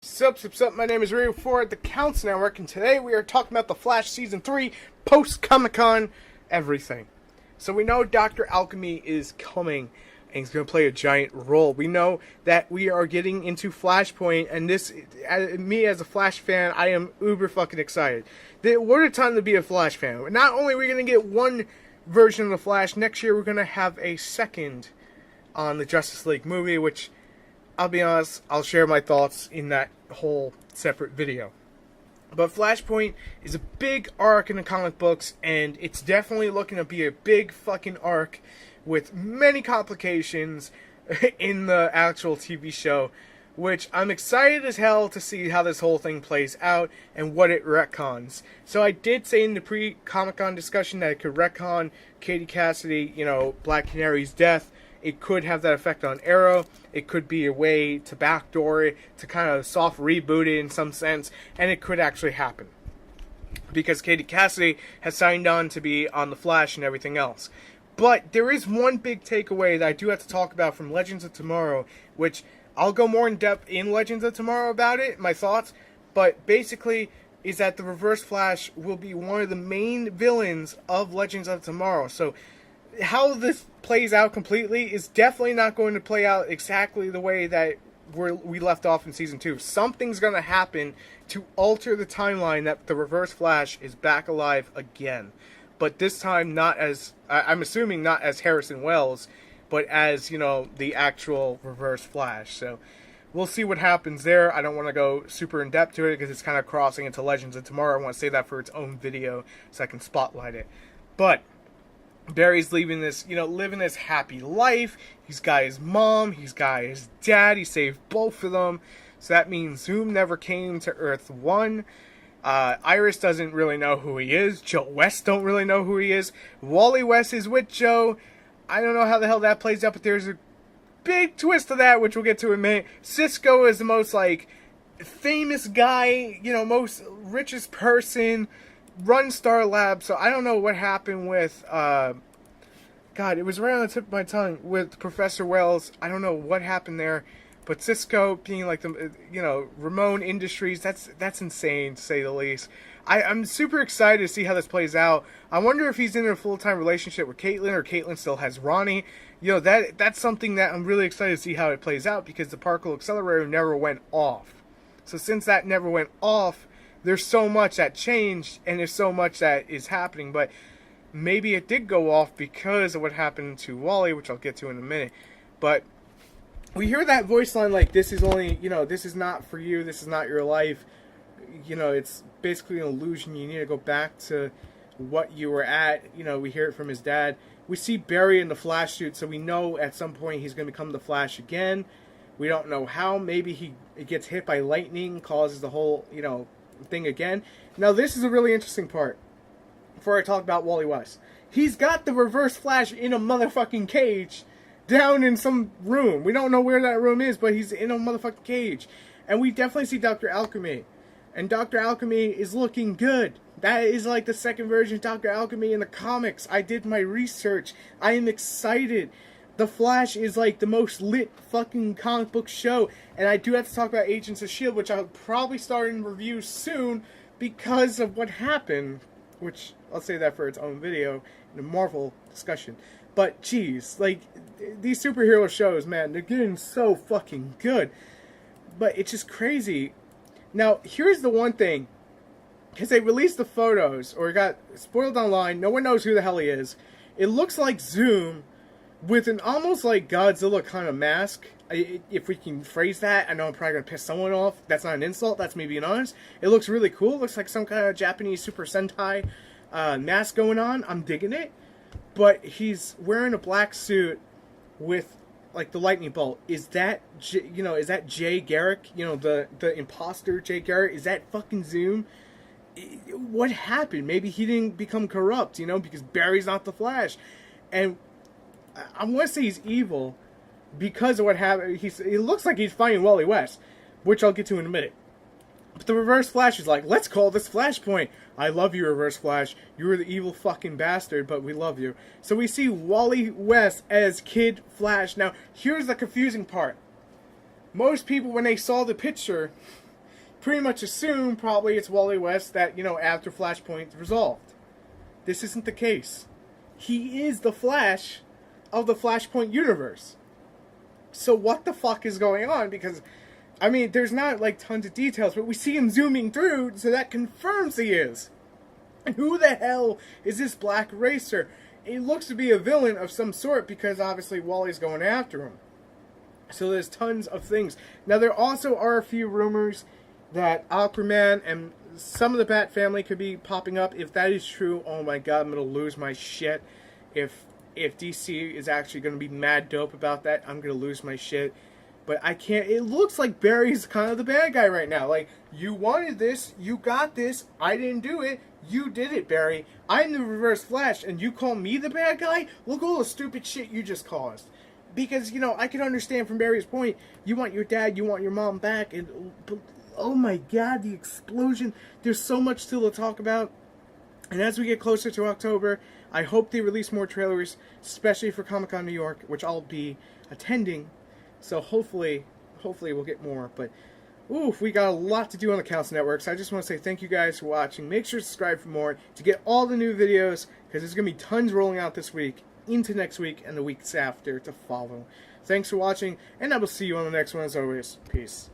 Sup, my name is Ray for the TheCouncilNetwork, and today we are talking about The Flash Season 3, post-Comic-Con, everything. So we know Dr. Alchemy is coming, and he's going to play a giant role. We know that we are getting into Flashpoint, and this, me as a Flash fan, I am uber fucking excited. What a time to be a Flash fan. Not only are we going to get one version of The Flash, next year we're going to have a second on the Justice League movie, which, I'll be honest, I'll share my thoughts in that whole separate video. But Flashpoint is a big arc in the comic books, and it's definitely looking to be a big fucking arc with many complications in the actual TV show, which I'm excited as hell to see how this whole thing plays out and what it retcons. So I did say in the pre-Comic-Con discussion that it could retcon Katie Cassidy, Black Canary's death. It could have that effect on Arrow. It could be a way to backdoor it, to kind of soft reboot it in some sense, and it could actually happen. Because Katie Cassidy has signed on to be on The Flash and everything else. But there is one big takeaway that I do have to talk about from Legends of Tomorrow, which I'll go more in depth in Legends of Tomorrow about it, my thoughts, but basically is that the Reverse Flash will be one of the main villains of Legends of Tomorrow. So how this plays out completely is definitely not going to play out exactly the way that we left off in Season 2. Something's going to happen to alter the timeline that the Reverse Flash is back alive again. But this time not as, I'm assuming not as Harrison Wells, but as, the actual Reverse Flash. So we'll see what happens there. I don't want to go super in depth to it because it's kind of crossing into Legends of Tomorrow. I want to save that for its own video so I can spotlight it. But Barry's leaving this, living this happy life. He's got his mom, he's got his dad, he saved both of them. So that means Zoom never came to Earth 1. Iris doesn't really know who he is. Joe West don't really know who he is. Wally West is with Joe. I don't know how the hell that plays out, but there's a big twist to that, which we'll get to in a minute. Cisco is the most, famous guy, most richest person, runs Star Lab, so I don't know what happened with, God, it was right on the tip of my tongue, with Professor Wells. I don't know what happened there, but Cisco being Ramon Industries, that's insane, to say the least. I'm super excited to see how this plays out. I wonder if he's in a full-time relationship with Caitlin, or Caitlin still has Ronnie. That's something that I'm really excited to see how it plays out, because the particle accelerator never went off. So since that never went off, there's so much that changed, and there's so much that is happening, but maybe it did go off because of what happened to Wally, which I'll get to in a minute. But we hear that voice line like, this is only, this is not for you, this is not your life. It's basically an illusion. You need to go back to what you were at. We hear it from his dad. We see Barry in the Flash suit, so we know at some point he's going to become the Flash again. We don't know how. Maybe he gets hit by lightning, causes the whole, thing again. Now this is a really interesting part before I talk about Wally West. He's got the Reverse Flash in a motherfucking cage down in some room. We don't know where that room is, but he's in a motherfucking cage. And we definitely see Dr. Alchemy. And Dr. Alchemy is looking good. That is like the second version of Dr. Alchemy in the comics. I did my research. I am excited. The Flash is like the most lit fucking comic book show. And I do have to talk about Agents of S.H.I.E.L.D., which I'll probably start in review soon because of what happened. Which, I'll say that for its own video in a Marvel discussion. But, geez, these superhero shows, man, they're getting so fucking good. But it's just crazy. Now, here's the one thing. Because they released the photos, or it got spoiled online, no one knows who the hell he is. It looks like Zoom with an almost like Godzilla kind of mask, if we can phrase that. I know I'm probably going to piss someone off. That's not an insult, that's me being honest. It looks really cool. It looks like some kind of Japanese Super Sentai mask going on. I'm digging it. But he's wearing a black suit with, the lightning bolt. Is that, is that Jay Garrick? The imposter Jay Garrick? Is that fucking Zoom? What happened? Maybe he didn't become corrupt, because Barry's not the Flash. And I want to say he's evil because of what happened. It looks like he's fighting Wally West, which I'll get to in a minute. But the Reverse Flash is like, let's call this Flashpoint. I love you, Reverse Flash. You were the evil fucking bastard, but we love you. So we see Wally West as Kid Flash. Now, here's the confusing part. Most people, when they saw the picture, pretty much assume probably it's Wally West that, after Flashpoint's resolved. This isn't the case. He is the Flash of the Flashpoint universe. So what the fuck is going on? Because, there's not, tons of details, but we see him zooming through, so that confirms he is. And who the hell is this Black Racer? He looks to be a villain of some sort, because obviously Wally's going after him. So there's tons of things. Now, there also are a few rumors that Aquaman and some of the Bat family could be popping up. If that is true, oh my god, I'm going to lose my shit. If DC is actually going to be mad dope about that, I'm going to lose my shit. But I can't. It looks like Barry's kind of the bad guy right now. Like, you wanted this, you got this, I didn't do it, you did it, Barry. I'm the Reverse Flash, and you call me the bad guy? Look at all the stupid shit you just caused. Because, I can understand from Barry's point, you want your dad, you want your mom back, and oh my god, the explosion. There's so much still to talk about. And as we get closer to October, I hope they release more trailers, especially for Comic-Con New York, which I'll be attending. So hopefully we'll get more. But, oof, we got a lot to do on the Council Network. So I just want to say thank you guys for watching. Make sure to subscribe for more to get all the new videos, because there's going to be tons rolling out this week, into next week, and the weeks after to follow. Thanks for watching, and I will see you on the next one as always. Peace.